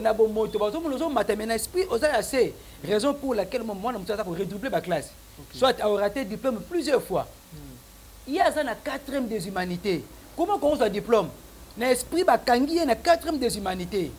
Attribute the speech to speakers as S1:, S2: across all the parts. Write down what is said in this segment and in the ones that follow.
S1: na bon moto bazo mozo matamena esprit aux assez raison pour laquelle moi on a redoubler ma classe soit a raté diplôme plusieurs fois il y a ça na 4e des humanités comment on a diplôme na esprit ba kangi na 4e des humanités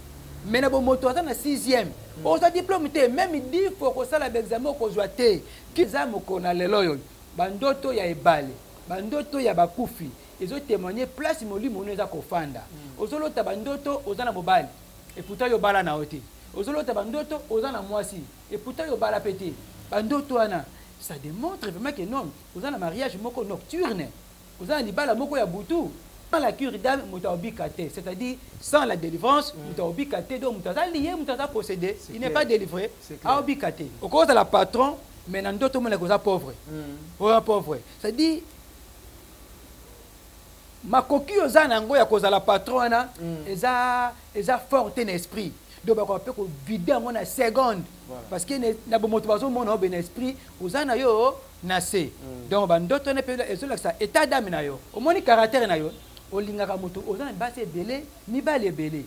S1: mais na bon moto na 6e on a diplôme té même 10 fois ko sala examen ko joa té kizamo ko na lelo yo bandoto ya ebale bandoto ya bakufi ils ont témoigné place molimo neza ko fanda ozolo tabandoto ozana mobali et pourtant yo bala na oté ozolo tabandoto ozana mwasi et pourtant yo bala pété bandoto ana ça démontre vraiment que non ozana mariage moko nocturne ozana libala moko ya butu dans la cure d'âme mutabikate c'est-à-dire sans la délivrance mutabikate donc mutaza lié mutaza possédé il n'est pas délivré a obikate au cause de la patron mais nandoto mona koza pauvre pauvre c'est-à-dire makoki ozana ngo ya kozala patron na eza forte en esprit donc ba ko ko vider ngo na seconde parce que na bo motivation mona ben esprit ozana yo na se donc ba ndoto ne pe ezola ça état d'âme na yo o moni caractère na yo o lingaka moto ozana base belé mi bale belé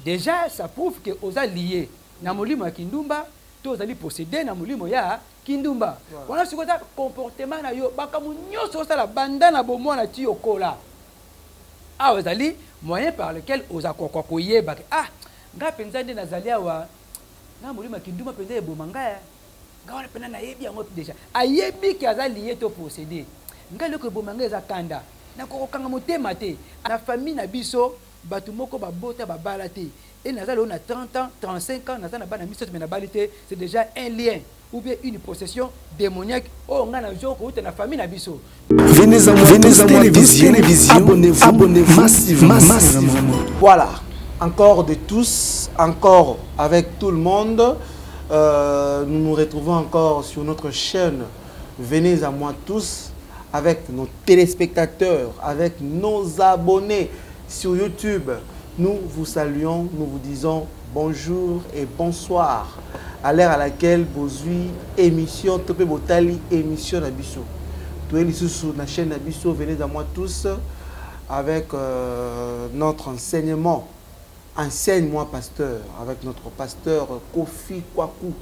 S1: déjà ça prouve que oza lié na molimo ya kindumba to ozali posséder na molimo ya kindumba on a ce comportement na yo bakamu nyoso sala banda na bo mona ti okola ah ozali moyen par lequel oza kokwa koyeba ah nga penza nde nazali awa na molima kinduma penza ebomanga ya nga wana pena na yebi yango déjà ayebi ki azali lié to posséder nga leko ebomanga eza kanda na kokokanga motema te na famille na biso batu moko babota babala te et nazali on a 30 ans 35 ans nazana bana miso mais na balité c'est déjà un lien ou bien une possession démoniaque oh nga na joko ou na famille na biso.
S2: Venez à télévision, abonnez-vous massivement.
S3: Voilà, encore de tous, encore avec tout le monde. Nous nous retrouvons encore sur notre chaîne Venez à moi tous, avec nos téléspectateurs, avec nos abonnés sur YouTube. Nous vous saluons, nous vous disons bonjour et bonsoir à l'heure à laquelle Bozui émission Topé Botali émission Nabiso. Tout est sur la chaîne Nabiso, venez à moi tous avec notre enseignement. Enseigne-moi pasteur avec notre pasteur Kofi Kwaku.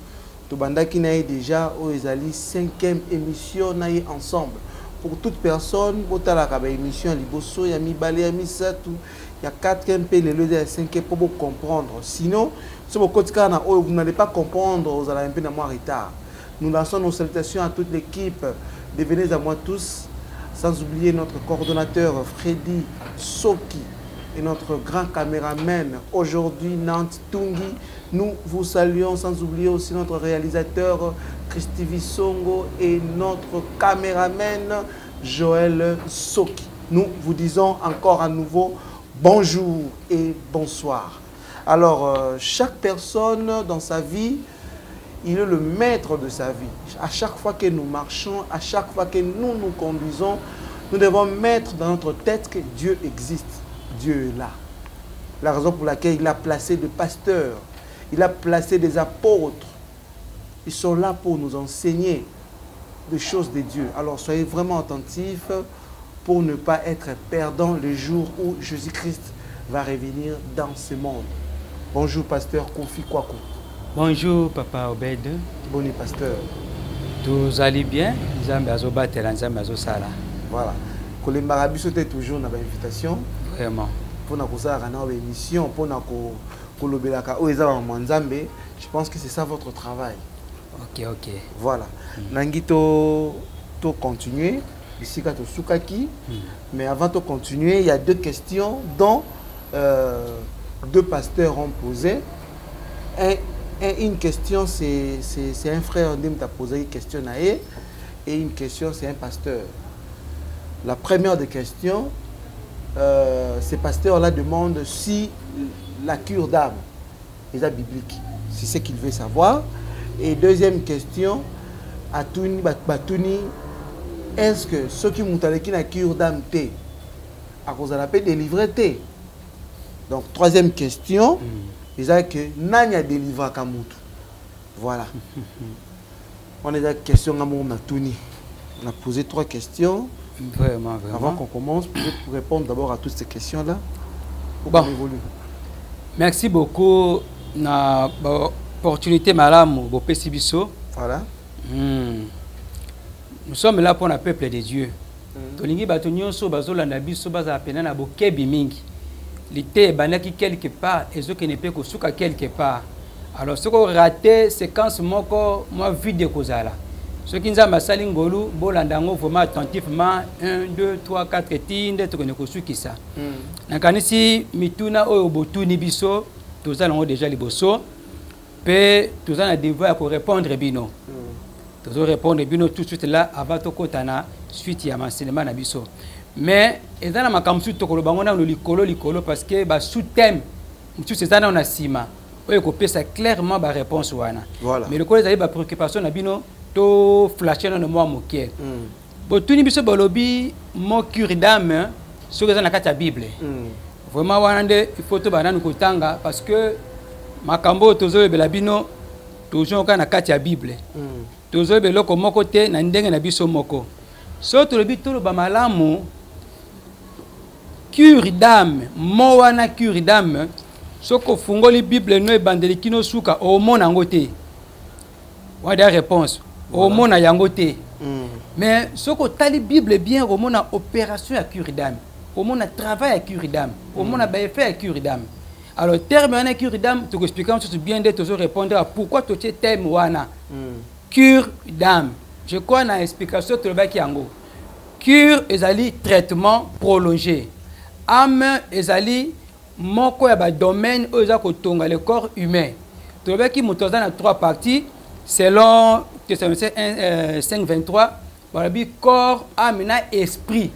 S3: Tobanda qui n'a déjà au Ezali 5e émission naïe ensemble. Pour toute personne, botala kaba émission liboso ya mi balé ya mi satu ya 4e pe le 5e pour vous comprendre. Sinon, si vous n'allez pas comprendre, vous allez un peu en retard. Nous lançons nos salutations à toute l'équipe de Venez à moi tous, sans oublier notre coordonnateur Freddy Soki et notre grand caméraman aujourd'hui, Nantes Tungi. Nous vous saluons, sans oublier aussi notre réalisateur Christy Songo et notre caméraman Joël Soki. Nous vous disons encore à nouveau bonjour et bonsoir. Alors, chaque personne dans sa vie, il est le maître de sa vie. À chaque fois que nous marchons, à chaque fois que nous nous conduisons, nous devons mettre dans notre tête que Dieu existe. Dieu est là. La raison pour laquelle il a placé des pasteurs, il a placé des apôtres. Ils sont là pour nous enseigner des choses de Dieu. Alors, soyez vraiment attentifs pour ne pas être perdants le jour où Jésus-Christ va revenir dans ce monde. Bonjour, pasteur Kofi Kwaku.
S1: Bonjour, papa Obed.
S3: Bonjour, pasteur.
S1: Tous allez bien? Nzambe azobate la nzambe azosala.
S3: Voilà. Kolembara biso te toujours na ba invitation.
S1: Vraiment.
S3: Pour na kozala na ba émission, pour na kolobelaka o eza ba nzambe, je pense que c'est ça votre travail.
S1: OK, OK.
S3: Voilà. Nangi to continuer. Ici ka to sukaki. Mais avant de continuer, il y a deux questions dont deux pasteurs ont posé. Une question, c'est un frère qui t'a posé une question et une question, c'est un pasteur. La première des questions, ce pasteur-là demande si la cure d'âme est biblique. C'est ce qu'il veut savoir. Et deuxième question, est-ce que ceux qui ont la cure d'âme, à cause de la paix, délivré? Donc, troisième question, ils ont que Nanya délivré Kamutu. Voilà. On a des questions à mon Tuni. On a posé 3 questions.
S1: Vraiment, vraiment.
S3: Avant qu'on commence, pour répondre d'abord à toutes ces questions-là.
S1: Bon. Merci beaucoup, na opportunité malamu bopesi biso.
S3: Voilà.
S1: Nous sommes là pour le peuple de Dieu. Tolingi bato nyonso bazolanda biso baza pena na bokebi mingi. L'ité banaki quelque part et ce qui ne peut que souka quelque part. Alors ce qu'on raté séquence moko moi vide kozala. Ce qui nzamba sali ngolu bolanda ngo vraiment attentivement 1 2 3 4 tinde to ko souki ça. Na kanisi mituna oyo botuni biso tozala ngo déjà liboso pe tozala devoir pour répondre bino. Tozala répondre bino tout de suite là avant to kotana suite ya enseignement na biso. Mais ezana makamsu to ko bango na likolo parce que ba sous thème tout c'est ça na sima. Oyo ko pesa clairement ba réponse wana.
S3: Voilà.
S1: Mais le ko ezali ba préoccupation na bino to flasher dans le mois moké. Botuni biso balobi mo cure d'âme sur la carte de la Bible. Vraiment wanande il faut to banana kotanga parce que makambo tozo be la bino toujours kana carte de la Bible. Tozo be loko moko te na ndenge na biso moko. So to lobi to lo ba malamu cure d'âme, mo wana cure d'âme soko fungoli Bible no ebandeli kino suka o mona ngote. Wada réponse. Au monde à yangote. Mais ce que tali Bible bien au monde a opération à cure d'âme. Au monde a travail à cure d'âme. Au monde a effet à cure d'âme. Alors terme à cure d'âme, tu expliques bien de te répondre à pourquoi tu es terme wana. Cure d'âme. Je crois dans l'explication de le yango. Cure ezali traitement prolongé. Âme ezali moko ya ba domaine oza ko tonga le corps humain. Tu le qui motoza na 3 parties selon Thessaloniciens 5:23, voilà, corps, âme et esprit.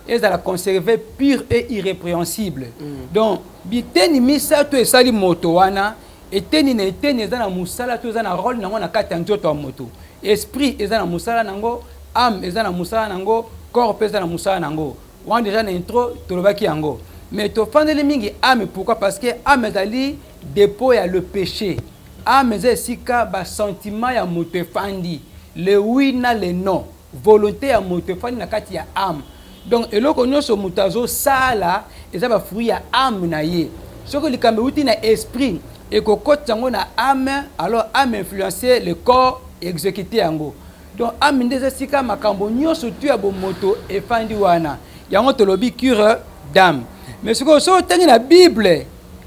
S1: Et ça la conserver pur et irrépréhensible. Donc, biteni misa to esali moto wana, eteni na eteni za na musala to za na rôle nango na kati nzoto wa moto. Esprit eza na musala nango, âme eza na musala nango, corps eza na musala nango. Wan déjà na intro to lobaki yango. Mais to fandeli mingi âme pourquoi? Parce que âme ezali dépôt ya le péché. Âme sika ba sentiment ya moto fandi le oui na le non volonté ya moto fandi na kati ya âme. Donc eloko nyonso mutazo sala eza ba fruit ya âme na ye soko likambe uti na esprit et kokota ngo na âme, alors âme influencer le corps exécuter yango. Donc âme ndeza sika makambo nyonso tu ya bo moto efandi wana yango tolobi cure d'âme. Mais soko so tangi na Bible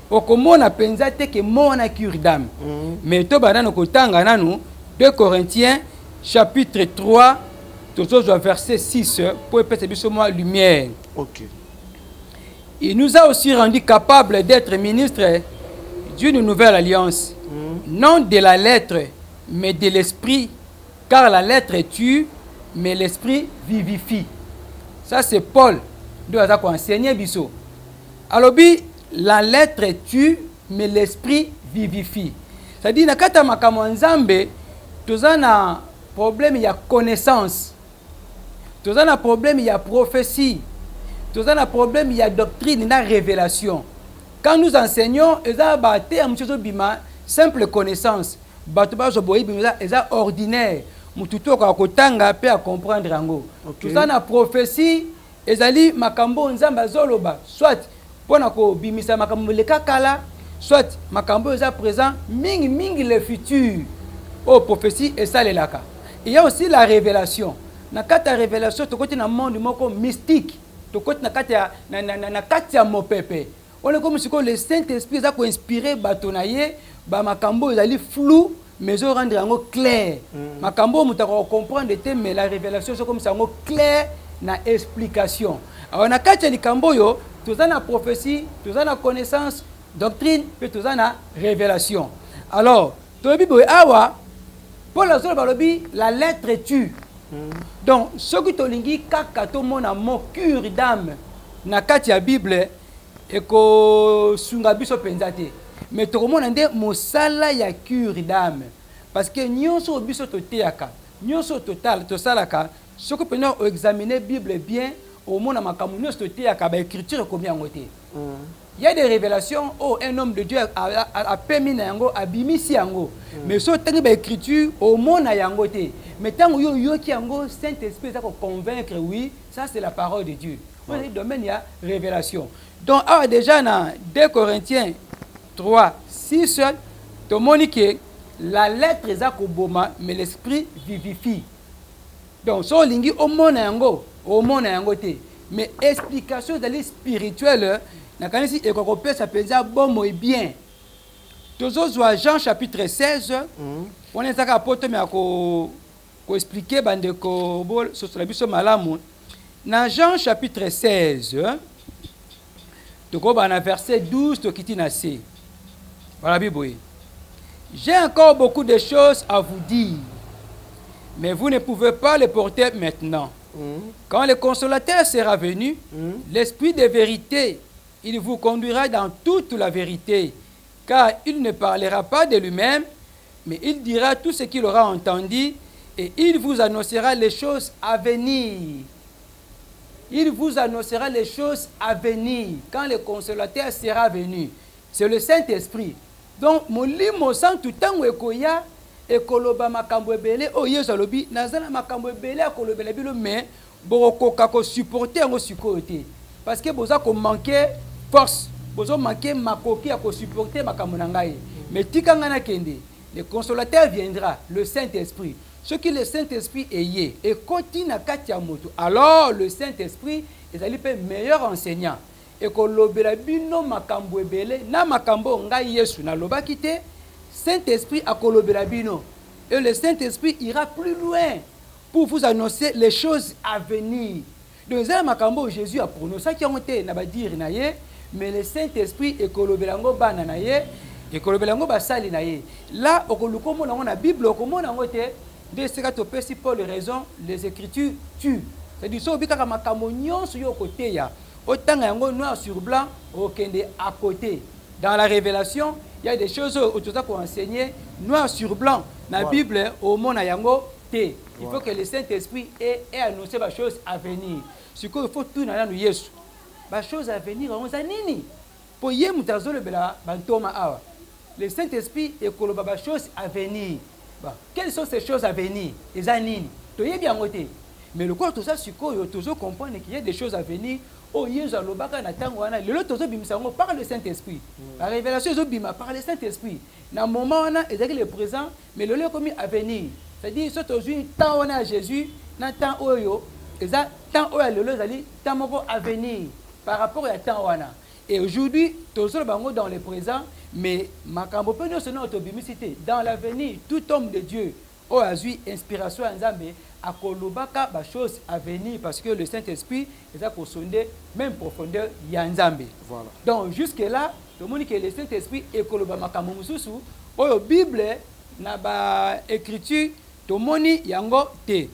S1: okomona penza te ke mona cure d'âme. Mais to banano kotanga nanu 2 Corinthiens chapitre 3 verset 6 pour épester biso moi lumière.
S3: OK.
S1: Il nous a aussi rendu capables d'être ministres d'une nouvelle alliance, non de la lettre mais de l'esprit, car la lettre tue mais l'esprit vivifie. Ça c'est Paul doit enseigner biso. Alors la lettre tue, mais l'esprit vivifie. C'est-à-dire, quand on a Nzambe, tu as un problème, il y a connaissance. Tu as un problème, il y a prophétie. Tu as un problème, il y a doctrine, il y a révélation. Quand nous enseignons, il y a simple connaissance. Il y a ordinaire. Tu as comprendre. Tu as une prophétie, il y a makambo Nzamba zoloba. Soit pona ko bimisa makambo le kakala soit makambo eza présent mingi le futur oh prophétie et ça le laka. Il y a aussi la révélation na kata révélation to côté na monde moko mystique to côté na kata na kata mopepe on est comme si le Saint-Esprit a ko inspiré batonaye ba makambo ezali flou mais on rendre yango clair makambo mutako comprendre te mais la révélation c'est comme ça yango clair na explication. Alors na kata likambo yo tout ça na prophétie, tout ça na connaissance, doctrine, puis tout ça na révélation. Alors, to Bible awa Paul a dit la lettre tue. Donc, ce que tu lingi kaka to mona mo cure d'âme na kati ya Bible et ko sunga biso penzate. Mais to mona nde mosala ya cure d'âme parce que nyonso biso to teaka, nyonso total to salaka, ce que pendant examiner Bible bien au monde à écriture combien côté. Il y a des révélations oh un homme de Dieu a permis nango abimisi yango mais so tangi ba écriture au monde yangote mais tango yo ki yango Saint-Esprit ça convaincre oui ça c'est la parole de Dieu. Dans le domaine il y a révélation. Donc déjà dans 2 Corinthiens 3 6 to monique la lettre eza koboma mais l'esprit vivifie. Donc so lingi omona yango te, mais explication d'aller spirituelle na kanisi ekokopesa penza bomo et bien. Tozo Jean chapitre 16 on est à poto mais ko expliquer bande ko bol so la biso malamu na Jean chapitre 16 to ko ba na verset 12 to kiti na C. Voilà Bible. J'ai encore beaucoup de choses à vous dire, mais vous ne pouvez pas les porter maintenant. Quand le consolateur sera venu, l'esprit de vérité, il vous conduira dans toute la vérité, car il ne parlera pas de lui-même, mais il dira tout ce qu'il aura entendu, et il vous annoncera les choses à venir. Il vous annoncera les choses à venir quand le consolateur sera venu. C'est le Saint-Esprit. Donc, molimo sans tout temps ekoya ekoloba makambo ebele o yeso lobi nazala makambo ebele akolobela bilo mais bokoka ko supporter ngo sikote parce que boza ko manquer force bozo manquer makoki à ko supporter makambo na ngai mais tikanga na kende le consolateur viendra, le Saint-Esprit. Ce que le Saint-Esprit est et continue katia moto, alors le Saint-Esprit est le meilleur enseignant. Et que lobela bino makambo ebele na makambo ngai Yesu na lobaki te, Saint-Esprit a kolobela bino. Et le Saint-Esprit ira plus loin pour vous annoncer les choses à venir. Donc ça makambo Jésus a prononcé qui ont été na ba dire na ye, mais le Saint-Esprit e kolobela ngo bana na ye, e kolobela ngo basali na ye. Là okoluko mona na Bible okomona ngo te de ce que tu Paul raison les écritures tuent. C'est-à-dire so bika makambo nyonso yo côté ya. Autant yango noir sur blanc, okende à côté. Dans la révélation, il y a des choses où tu as enseigner noir sur blanc. Dans la Bible, au monde yango te. Il faut que le Saint-Esprit ait annoncé des choses à venir. Ce qu'il faut tout dans nous Yesu. Les choses à venir, on a nini. Pour y mutazole bela bantoma awa. Le Saint-Esprit est koloba des choses à venir. Quelles sont ces choses à venir? Les anini. Tu y bien noté. Mais le corps tout ça, tu toujours comprendre qu'il y a des choses à venir. Oh, Yesu alobaka na tango wana lelo tozo bimisango par le Saint-Esprit. La révélation zo bima par le Saint-Esprit. Na moment wana ezaki le présent, mais lelo comme à venir. C'est-à-dire ce aujourd'hui temps wana Jésus, na temps oyo, eza temps oyo lelo ezali temps moko à venir par rapport à temps wana. Et aujourd'hui, tozo bango dans le présent, mais makambo pe no sono to bimisité dans l'avenir, tout homme de Dieu o azui inspiration en Nzambe à kolobaka ba choses à venir parce que le Saint-Esprit est à sonder même profondeur yanzambe. Voilà. Donc jusque là, tout le monde que le Saint-Esprit est koloba makambo mususu o Bible na ba écriture to moni yango te.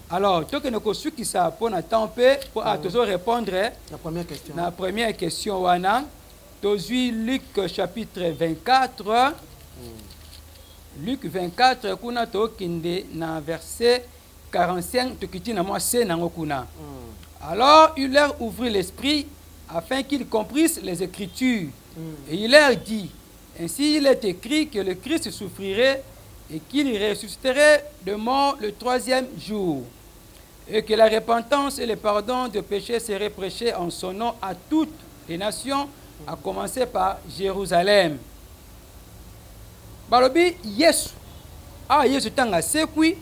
S1: Alors to que ne ko su qui ça pour na temps peu pour à toujours répondre
S3: la première question.
S1: La première question wana tozui Luc chapitre 24. Luc 24 kuna to kinde na verset 45 tukiti na moi c'est nango kuna. Alors il leur ouvrit l'esprit afin qu'ils comprissent les écritures. Et il leur dit: ainsi il est écrit que le Christ souffrirait et qu'il ressusciterait de mort le troisième jour, et que la repentance et le pardon de péchés seraient prêchés en son nom à toutes les nations, à commencer par Jérusalem. Balobi Yesu Yesu tanga sekui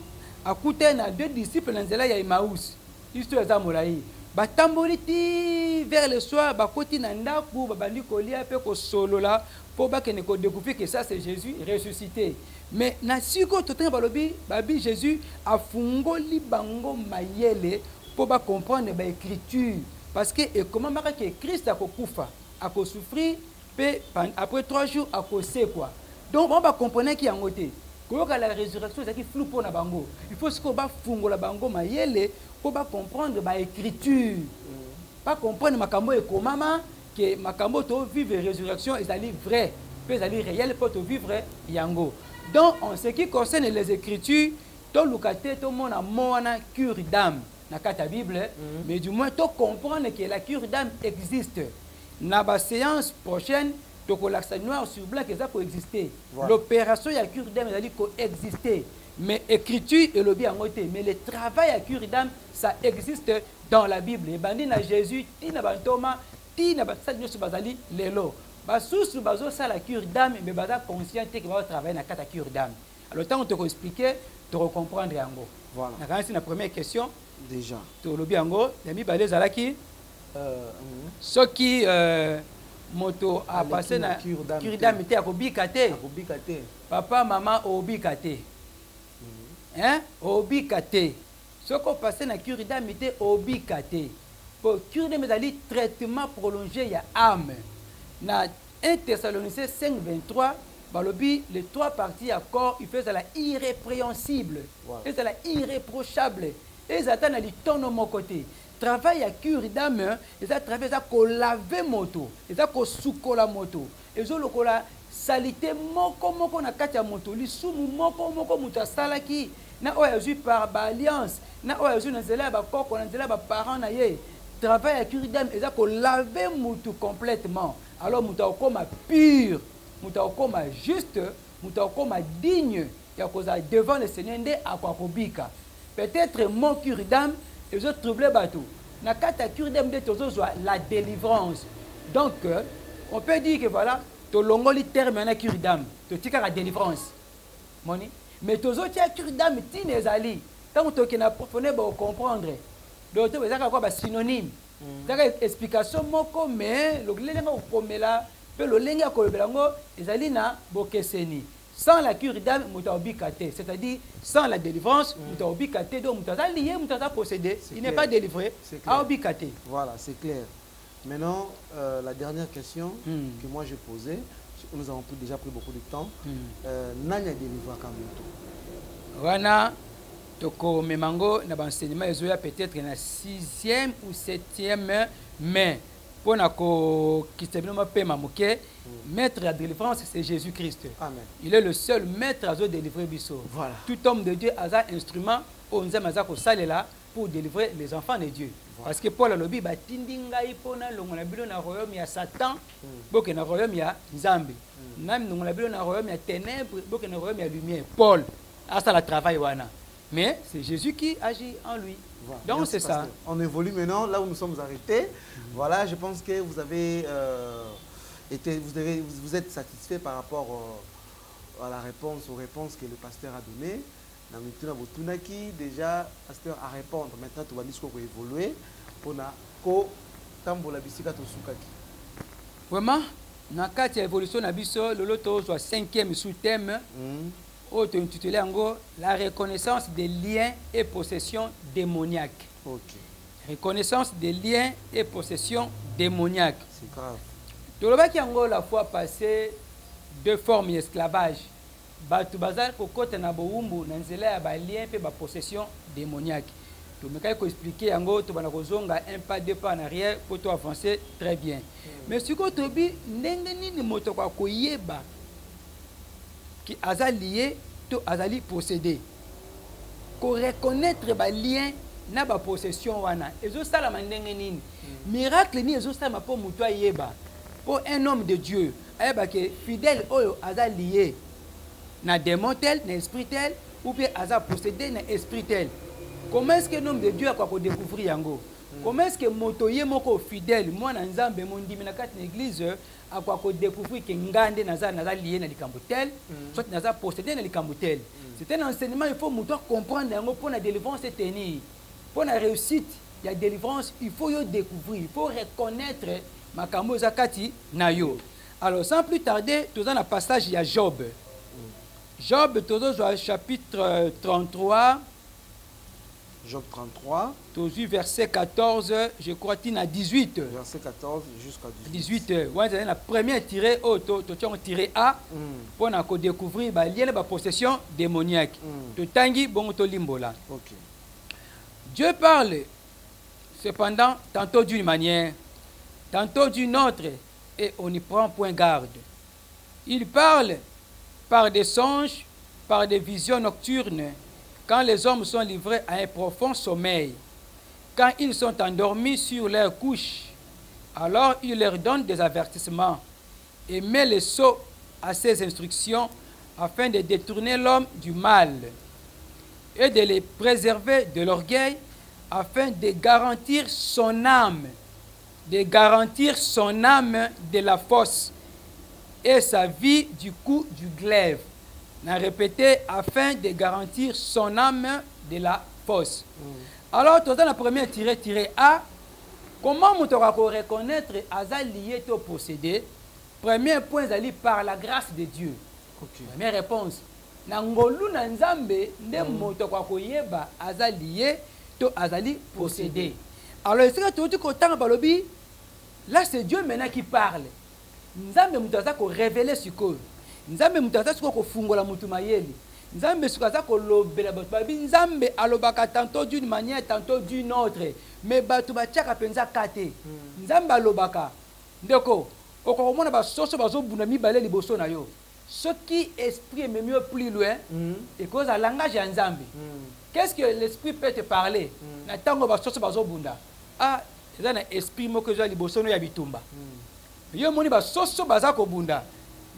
S1: akute na deux disciples na nzela ya Emmaüs. Histoire za molai batamboli ti vers le soir bakoti na ndaku babandi kolia pe ko solola po bakene ko découvrir que ça c'est Jésus ressuscité. Mais na siko totin balobi babi Jésus afungoli bango mayele po ba comprendre ba écriture parce que et comment maka que Christ a kokufa a ko souffrir pe après 3 jours a ko quoi. Donc on va comprendre qu'il y a un côté. Quand la résurrection c'est qui flou pour na bango. Il faut ce qu'on va fungola bango mayele pour ba comprendre ba écriture. Pas comprendre makambo et komama que makambo to vivre résurrection est ali vrai, peut ali réel pour to vivre yango. Donc en ce qui concerne les écritures, to lukate to mona mona cure d'âme na kata Bible, mais du moins to comprendre que la cure d'âme existe. Na ba séance prochaine donc la noir sur blanc que ça peut exister. Voilà. L'opération à cure d'âme elle dit coexister. Mais écriture et le bien noté. Mais le travail à cure d'âme ça existe dans la Bible. Et bandina Jésus, tina bantoma, tina basadi sur bazali lelo. basusu bazosala cure d'âme mais baza conscient te que bazotravaille na kati ya cure d'âme. Alors tant tokoexplike tokocomprendre yango.
S3: Voilà.
S1: Nakanisi na première question
S3: Déjà.
S1: tolobi yango ya mibale ezalaki soki moto apase na cure d'âme te akobika te. Papa mama obika te. Obika te. Soki opase na cure d'âme te obika te. Pour cure d'âme ezali traitement prolongé ya âme. Na 1 Thessaloniciens 5:23 balobi les trois parties à corps il fait la irrépréhensible. Et c'est la irréprochable. Et ça na litono mon côté. Travail à cure d'âme, et ça travaille ça ko laver moto, et ça ko sukola moto. Et zo lokola salité moko na kati ya moto, li sumu moko muta salaki na oyazu par alliance, na oyazu na zela ba koko na zela ba parents na ye. Travail à cure d'âme, et ça ko laver moto complètement. Alors muta okoma pur, muta okoma juste, muta okoma digne ya koza devant le Seigneur nde akwakobika. Peut-être mon cure d'âme et autres troublés bateau. Na kata cure d'âme de tozo la délivrance. Donc on peut dire que voilà, to longoli terme na cure d'âme, to tika la délivrance. Moni, mais tozo tia cure d'âme tine ezali. Tant to kena profondeur ba comprendre. Donc to ezaka quoi ba synonyme. Zaka explication moko mais le lenga okomela pe le lenga ko belango ezali na bokeseni. Sans la cure d'âme, c'est-à-dire sans la délivrance, donc lié, possédé, il n'est pas délivré.
S3: Voilà, c'est clair. Maintenant, la dernière question que moi j'ai posée, nous avons déjà pris beaucoup de temps. Nanya délivré Kamuto.
S1: Wana, toko memango na enseignement ezoya peut-être na 6e ou 7e mai. Pour ko kisebino pema moke maître de délivrance c'est Jésus-Christ.
S3: Amen.
S1: Il est le seul maître à délivrer biso.
S3: Voilà.
S1: Tout homme de Dieu a un instrument ko salela pour délivrer les enfants de Dieu. Voilà. Parce que Paul lobi ba tindinga ipona longona bilo na royaume ya Satan boke na royaume ya Nzambe. Nam longona bilo na royaume ya ténèbres boke na royaume ya lumière. Paul a ça le travail wana. Mais c'est Jésus qui agit en lui.
S3: Voilà.
S1: Donc c'est ça.
S3: On évolue maintenant là où nous sommes arrêtés. Voilà, je pense que vous avez vous êtes satisfait par rapport à la réponse, aux réponses que le pasteur a données. Déjà, le pasteur a répondre. Maintenant, tu vas dire qu'on va évoluer pour tambola bisika to sukaki.
S1: Vraiment, dans la évolution na biso, le loto soit 5e sous-thème. Intitulé la reconnaissance des liens et possessions démoniaques.
S3: Ok.
S1: Reconnaissance des liens et possessions démoniaques.
S3: C'est grave.
S1: Tolobaki yango la fois passée deux formes d'esclavage. Batu bazal kokota na boumbu na nzela ya ba lien pe ba possession démoniaque. To mekai ko expliquer yango to bana kozonga un pas deux pas en arrière pour to avancer très bien. Mais ce que tobi ndenge nini moto kwa koyeba qui a lié to azali possédé. Ko reconnaître ba lien na ba possession wana. Ezo sala mandenge nini. Miracle ni ezo sala po muto ayeba. Pour un homme de Dieu, ayeba que fidèle oyo aza lié na démon tel, na esprit tel ou bien aza possédé na esprit tel. Comment est-ce que l'homme de Dieu a quoi découvrir yango? Comment est-ce que moto ye moko fidèle moi na nzambe mondimi na kati na église a quoi découvrir que ngande naza lié na likambo tel, soit naza possédé na likambo tel. C'est un enseignement, il faut moto comprendre yango pour la délivrance tenir. Pour la réussite, il y a délivrance, il faut yo découvrir, il faut reconnaître makambo zakati na yo. Alors sans plus tarder, tout dans le passage il y a Job. Job toujours au chapitre 33.
S3: Job 33.
S1: Toujours verset 14, je crois qu'il y a 18.
S3: Verset 14 jusqu'à
S1: 18. Ouais, la première tirée tiré A pour découvrir la possession démoniaque. To tangi bon to limbola.
S3: OK.
S1: Dieu parle cependant tantôt d'une manière, tantôt d'une autre, et on n'y prend point garde. Il parle par des songes, par des visions nocturnes, quand les hommes sont livrés à un profond sommeil, quand ils sont endormis sur leur couche, alors il leur donne des avertissements et met le sceau à ses instructions afin de détourner l'homme du mal et de les préserver de l'orgueil afin de garantir son âme de la fosse et sa vie du coup du glaive. On a répété afin de garantir son âme de la fosse. Alors, dans la première tiré A, comment on va reconnaître Aza lié au possédé? Premier point, c'est par la grâce de Dieu. Okay. Première réponse. Nangolu na nzambe nde moto kwa koyeba Aza lié to azali possédé. Alors, est-ce que tu dis qu'autant balobi, là c'est Dieu maintenant qui parle. Nzambe mutaza ko révéler ce que. Nzambe mutaza ko fungola mutu mayeli. Nzambe sukaza ko lobela bato babi nzambe alobaka tantôt d'une manière tantôt d'une autre. Mais bato bachaka penza kate. Nzambe alobaka. Ndeko, okomona ba soso bazo buna mibale liboso na yo. Ce qui esprit est mieux plus loin et cause à langage en Nzambe. Qu'est-ce que l'esprit peut te parler? Na tango ba soso bazo bunda. Ah, c'est un esprit moko zo liboso no ya bitumba. Yo moni ba soso baza ko bunda.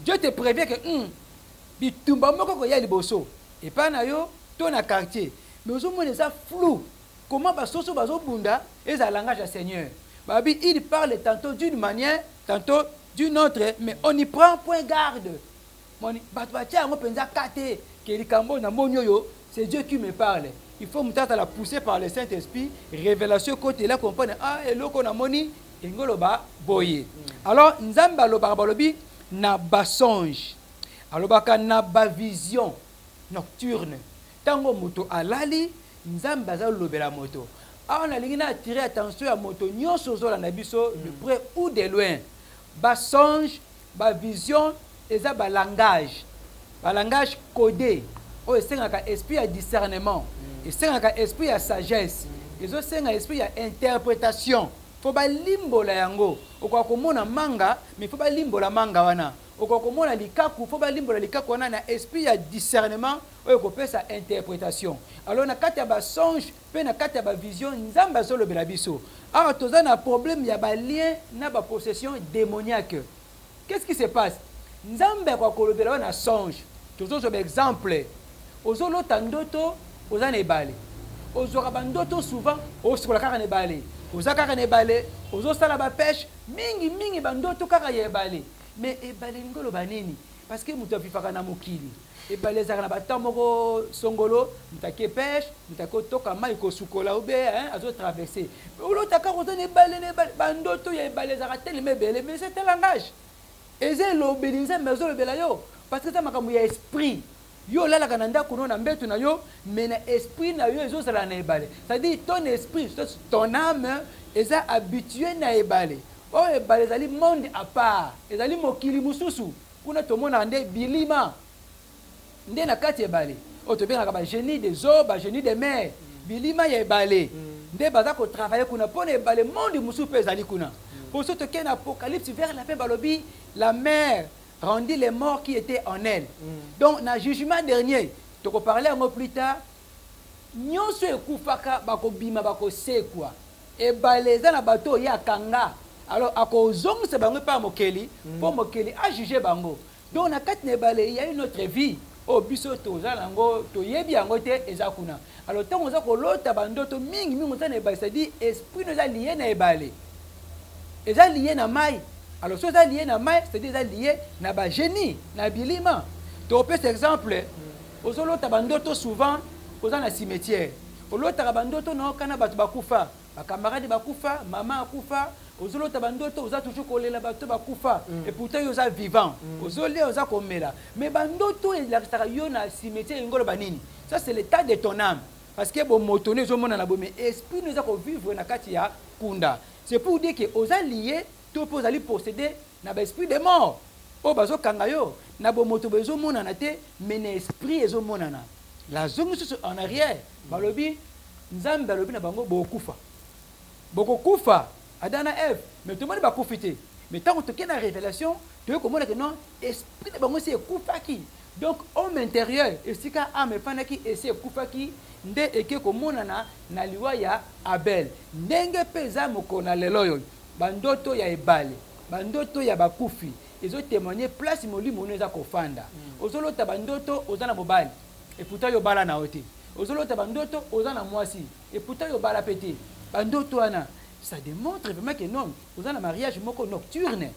S1: Dieu te prévient que bitumba moko ko ya liboso. Et pas na yo to na quartier. Mais ozo moni ça flou. Comment ba soso bazo bunda et ça langage à Seigneur. Babi il parle tantôt d'une manière, tantôt d'une autre, mais on y prend point garde. Moni bato batia ngo penza kate ke likambo na monyo yo, c'est Dieu qui me parle. Il faut me la pousser par le Saint-Esprit, révélation côté là comprendre ah eloko na moni engoloba boye. Alors nzamba loba balobi na basonge. Alobaka na ba vision nocturne. Tango moto alali nzamba za lobela moto. Ah on a lingi na attirer attention à moto nyonso zo la na biso de près ou de loin. Basonge, ba vision et ça ba langage. Ba langage codé. Oh c'est un esprit à discernement. Et c'est un esprit à sagesse. Et c'est un esprit à interprétation. Faut pas limbo la yango. Okwa komona manga, mais faut pas limbo la manga wana. Okwa komona likaku, faut pas limbo la likaku wana na esprit à discernement, ou ko pesa interprétation. Alors na kati ya ba songe, pe na kati ya ba vision, nzamba solo bela biso. Alors toza na problème ya ba lien na ba possession démoniaque. Qu'est-ce qui se passe? Nzamba kwa kolobela na songe. Tozo sur exemple. Ozolo tandoto oza na ebale. Ozora bandoto souvent osikola kaka na ebale. Oza kaka na ebale, ozosala ba pêche mingi bandoto kaka ya ebale. Mais ebale ngolo banini parce que mutu afifaka na mokili. Ebale zaka na batamoko songolo, mutake pêche, mutako toka mai ko sukola obe azo traverser. Olo taka ko na ebale bandoto ya ebale zaka tellement belle mais c'est un langage. Eze lo belinza mezo lo bela yo parce que ça makambo ya esprit. Yo la kananda kuno na mbetu na yo mais na esprit na yo ezo sala na ebale. C'est-à-dire ton esprit, ton âme est habitué na ebale. Oh ebale zali monde à part. Ezali mokili mususu. Kuna tomona nde bilima. Nde na kati ebale. O to benga ba génie des eaux, ba génie des mers. Bilima ya ebale. Nde baza ko travailler kuna pona ebale monde mususu pe ezali kuna. Pour ce qui est l'Apocalypse vers la fin balobi, la mer rendit les morts qui étaient en elle. Donc, dans le jugement dernier, tu peux parler un mot plus tard, nous sommes kufaka bako bima bako sekwa. Et baleza na bateau ya kanga. Alors, à cause de ce bango par mokeli, pour mokeli a jugé bango. Donc, na kat ne balé, il y a une autre vie. Au biso toza lango, to yebi yango te ezakuna. Alors, tant on a ko lota bando to mingi on ne balé, c'est-à-dire esprit nous a lié na balé. Ils sont liés na mai. Alors, si ils sont liés na mai, c'est-à-dire qu'ils sont liés na ba génie, na bilima. Tu peux par exemple, aux autres tabandoto souvent, aux dans la cimetière. Aux autres tabandoto non kana batu bakufa, ba camarade bakufa, maman akufa. Aux autres tabandoto aux a toujours collé la batu bakufa. Et pourtant ils sont vivants. Aux autres ils sont comme là. Mais bandoto il la yo na cimetière ngolo banini. Ça c'est l'état de ton âme. Parce que bon motoné zo mona na bo mais esprit nous a ko vivre na kati ya kunda. C'est pour dire que aux alliés, tout peut aller posséder na l'esprit des morts. Oh bazo kangayo, na bo moto bezo monana te, mais l'esprit ezo monana. La zone en arrière, balobi, nzambe balobi na bango bokufa. Bokufa, Adana Eve, mais tout le monde va profiter. Mais tant que tu as la révélation, tu veux comprendre que non, l'esprit de bango c'est kufaki. Donc homme intérieur, et si ka ame fanaki et c'est kufaki. Nde eke komonana na liwa ya Abel. Ndenge peza mokona lelo yo. Bandoto ya ebale. Bandoto ya bakufi. Ezo témoigner place molimo neza kofanda. Ozolota bandoto ozana mobali. Et pourtant yo bala na ote. Ozolota bandoto ozana mwasi. Et pourtant yo bala pété. Bandoto ana. Ça démontre vraiment que non. Ozana mariage moko nocturne.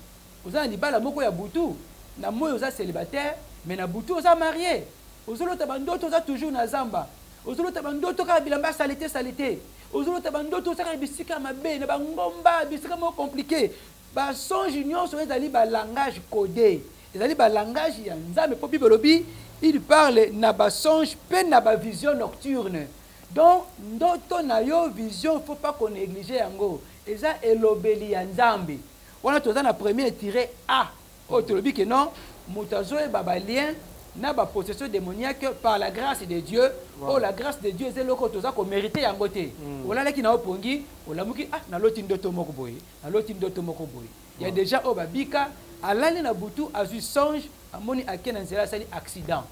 S1: Ozana libala moko ya butu. na moi oza célibataire mais na butu oza marié ozolota bandoto oza toujours na zamba ozolota bandoto kaka bilamba salité ozolota bandoto osaka bisika mabe na bangomba bisika mo compliqué basonge nyonso ezali balangage codé ezali balangage ya nzambe po bible lobi il parle na basonge pe na bavision nocturne donc ndoto na yo vision faut pas qu'on néglige yango eza elobeli ya nzambe wana toza na premier tiré A tolobi que non moto azoyeba balien na possession démoniaque par la grâce de Dieu. Oh, la grâce de Dieu, c'est le côté qu'on mérite en côté. Voilà qui n'a pas pongi, on l'a mouki, ah, na l'autre ndoto moko boy, na l'autre ndoto moko boy. Il y a déjà au babika, à l'année na butu, à du songe, à moni à ken anzela sali accident.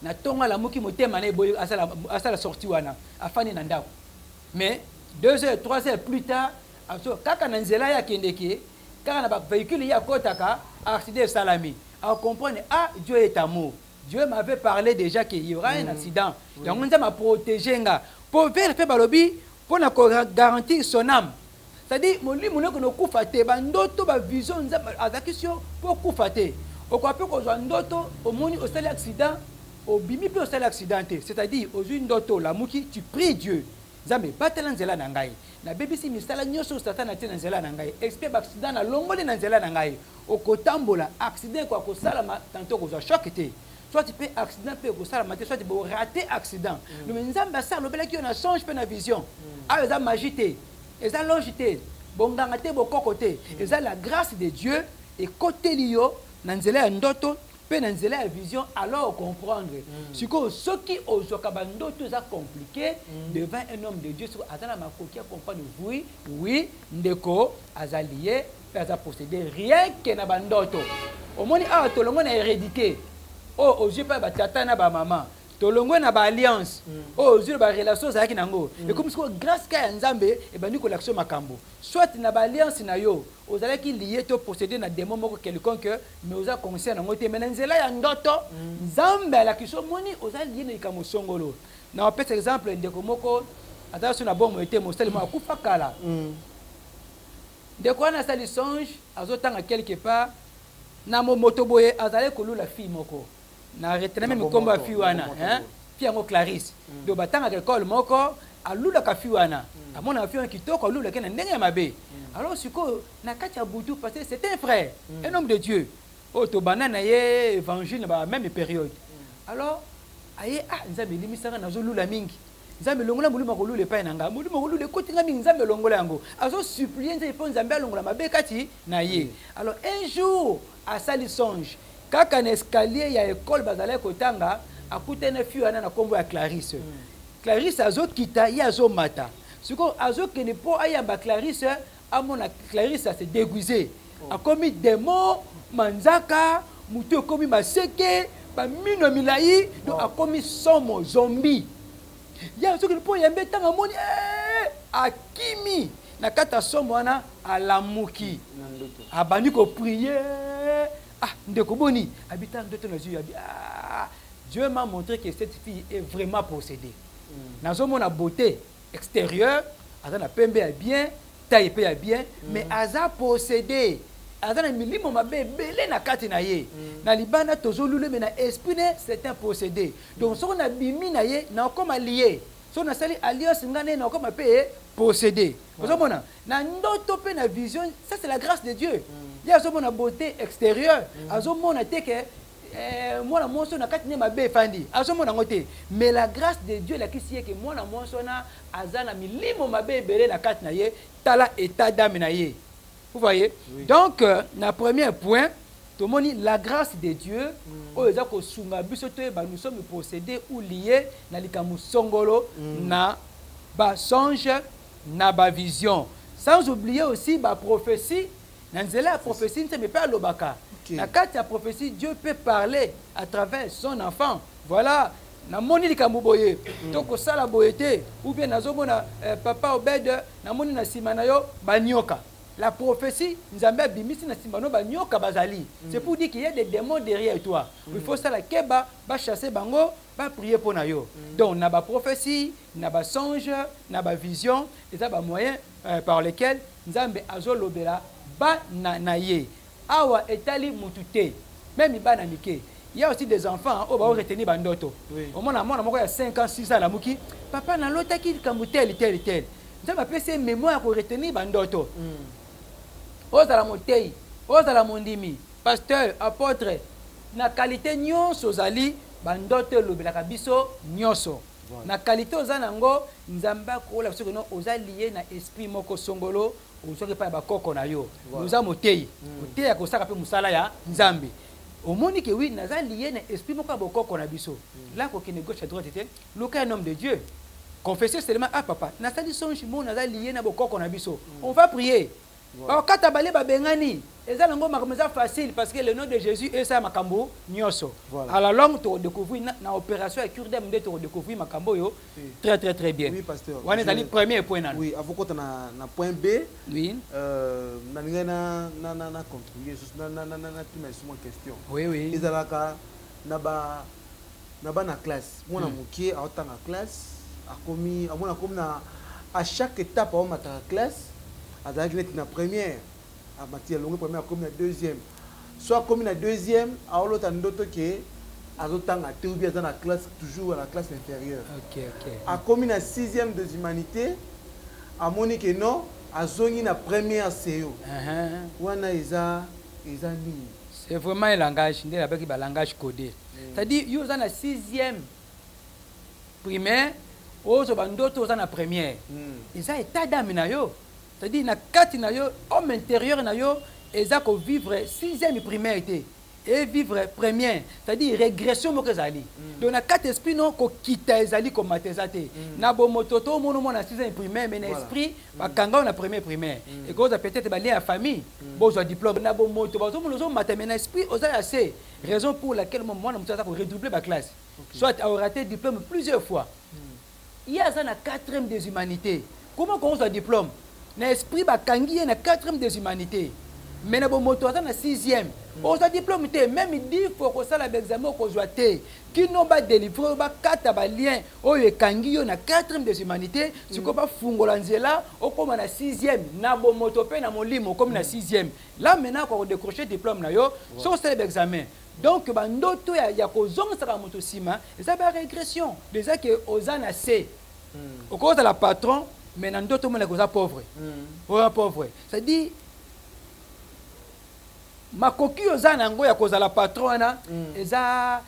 S1: Na tonga la mouki moté mané boy, à ça la sortie wana, à fani nandao. Mais 2 heures, 3 heures plus tard, kaka nanzela ya kendeke, car na ba véhicule ya kotaka, accident salami. À comprendre, ah, Dieu est amour. Dieu m'avait parlé déjà qu'il y aura un accident. Donc, on m'a protégé. Pour faire le balobi, pour garantir son âme. C'est-à-dire, mon lit, mon no koufate, bandoto, ba vision, à la question, pour koufate. Au quoi peut qu'on soit ndoto, au moni, au seul accident, au bimi, puis au seul accidenté. C'est-à-dire, aux une ndoto, la mouki, tu pries Dieu. Zambe, batelan zela nangai. Na BBC misala nyoso satan na tina nzela nangai. Expert accident na longole na nzela nangai. Okotambola accident kwa kosala tantôt ko choc été. Soit tu peux accident peut kosala maté soit tu peux rater accident. Le nzamba ça lobela ki on a songe pe na vision. Ah eza magité. Eza longité. Bonganga te bokokote. Eza la grâce de Dieu et côté liyo na nzela ya ndoto pe na nzela ya vision alors comprendre. Siko soki ozoka bandoto za compliqué devant un homme de Dieu sur atana makoki comprendre oui ndeko azalié à posséder rien que na bandoto omoni a tolongo na hérédité aux yeux pas batata na ba maman tolongo na ba alliance aux yeux ba relation za ki nango et comme ce grâce ka nzambe e bani ko l'action makambo soit na ba alliance na yo ozala ki lié to posséder na démon moko quelconque mais oza conscient nango te mais nzela ya ndoto nzambe la kiso moni oza lié na ikamo songolo na par exemple ndeko moko attention na bon été mostali mo akufa kala de quoi na sali songe azotanga quelque part na motoboye azale kolula fille moko na retenir même kombo ya fille wana hein fille yango Clarisse do batanga école moko alula ka fille wana amona fille kitoko alula kena ndenge ya mabe alors siko na kati ya butu parce que c'était un frère un homme de Dieu to banana ye évangile ba même période alors aye ah nzambe limisanga nazolula mingi nzambe longola muluma kolula epai nanga muluma kolula ekotinga mingi nzambe longola yango azo supplier nzambe po nzambe alongola mabe kati na ye alors un jour asali songe kaka na escalier ya école bazala kotanga akutana fille ana na kombo ya Clarisse Clarisse azokita ye azomata siko azokende po ayamba Clarisse amona Clarisse se déguiser akomi démon manzaka mutu akomi maseke ba mino milai donc akomi somo zombie ya soki po yambe tanga moni akimi na kata somo wana alamuki abani ko prier ah ndeko boni habita ndoto na Dieu ah Dieu m'a montré que cette fille est vraiment possédée nazo mona beauté extérieure azana pembe ya bien taille pe ya bien mais aza possédée azana milimo mabe belé na kati na ye na libana tozolule mais na esprit ne c'est un possédé donc so na bimi na ye na comme allié so na sali alliance ngane na comme pe possédé ozomona na ndoto pe na vision ça c'est la grâce de Dieu il y a azomona beauté extérieure azomona te que moi monso na kati ne mabe fandi azomona ngote mais la grâce de Dieu la kisi que moi na monso na azana milimo mabe belé na kati na ye tala état d'âme na ye. Vous voyez? Oui. Donc, le premier point, tout le monde, la grâce de Dieu, nous sommes possédés ou liés dans les songolo, na ba songe, na ba vision. Sans oublier aussi la prophétie. La prophétie ne pas l'obaka. La carte de la prophétie, Dieu peut parler à travers son enfant. Voilà. Na moni likambo boye toko sala boyete ou bien nazomona papa Obed na moni na sima na yo banyoka. La prophétie, nous avons bimisi na simbano ba nyoka bazali. C'est pour dire qu'il y a des démons derrière toi. Il faut ça la keba, ba chasser bango, ba prier pour na yo. Donc na ba prophétie, na ba songe, na ba vision, et ça ba moyen par lesquels nous avons azolobela ba na ye. awa etali mutute même bana mike. Il y a aussi des enfants qui vont retenir bandoto. Au moins, il y a 5 ans, 6 ans, la mouki. Papa, dans l'autre, qui est tel, tel, tel. Ça m'appelle ces mémoires pour retenir bandoto. Osa la montée, osa la mondimi, pasteur, apôtre, na qualité nyonso zali, bandoto lobelaka biso nyonso. Na qualité oza nango, nzamba ko la biso no oza lié na esprit moko songolo, ozo ke pa ba koko na yo. Nous a montée. Montée ya ko saka pe musala ya nzambe. Au monde que oui, nous avons lié l'esprit moko boko qu'on a biso. Là qu'on est gauche à droite était, l'aucun homme de Dieu. Confesser seulement ah papa, nous avons dit son chimo, nous avons lié na boko qu'on a biso. On va prier. Quand tu balé ba bengani, et ça lango makamza facile parce que le nom de Jésus est ça makambo nyoso. À la longue tu découvrir na opération à cure d'âme de tu découvrir makambo yo très très très bien.
S3: Oui pasteur.
S1: On est allé premier point là.
S3: Oui, avant qu'on na point B.
S1: Oui.
S3: Na contribuer na tu m'as sur ma question.
S1: Oui oui.
S3: Ils alaka na ba classe. Moi na mukie a autant na classe a commis a moi comme na à chaque étape on mata classe. Azaki net na première à matière longue première comme na deuxième soit comme na deuxième à l'autre ndoto que azotanga te ou bien dans la classe toujours à la classe inférieure.
S1: OK.
S3: À comme na sixième des humanités à monique non azongi na première CEO. Wana isa ni
S1: c'est vraiment un langage ndé la ba langage codé. C'est-à-dire yo za na sixième primaire ozo bandoto za na première. Isa état d'âme na yo. C'est-à-dire na kati na yo homme intérieur na yo eza ko vivre sixième primaire et vivre première, c'est-à-dire régression moko ezali. Donc na kati esprit non ko kita ezali ko matezate. Na bo mototo mono na sixième primaire mais na esprit ba kanga na première primaire. Et cause peut-être ba lien à famille, besoin diplôme na bo moto ba mono zo matemé na esprit oza assez. Raison pour laquelle moi na mutata ko redoubler ba classe. Soit a raté diplôme plusieurs fois. Il y a ça na 4e des humanités. Comment qu'on a diplôme? Na esprit bakangi na 4e des humanités mais na moto na 6e on a diplôme té même il dit faut que ça l'examen ko joité qui non ba délivrer ba kata ba lien o ekangi yo na 4e des humanités si ko ba fungola nzela o koma na 6e na moto pe na molimo comme na 6e là maintenant ko décrocher diplôme na yo so c'est l'examen donc ba ndoto ya ko zonga saka moto sima ça ba régression déjà que ozana C au cause de la patron mais dans d'autres monde les pauvres pauvre ça dit ma coquille aux anango ya cause la patronne eza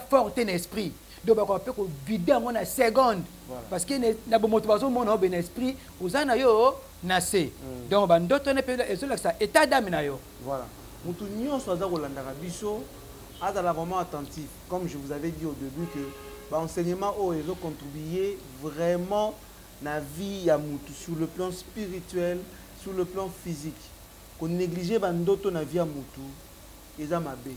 S1: forte en esprit donc on peut vider en une seconde parce que na bo motivation mon ben esprit aux anayo nasé donc ba d'autres ne peut ezo ça état d'âme na yo
S3: voilà mutu nyonso aza kolanda biso azala vraiment attentif comme je vous avais dit au début que ba enseignement ezo contribuer vraiment na vie ya mutu sur le plan spirituel, sur le plan physique. Qu'on néglige bandoto na vie ya mutu, eza mabe.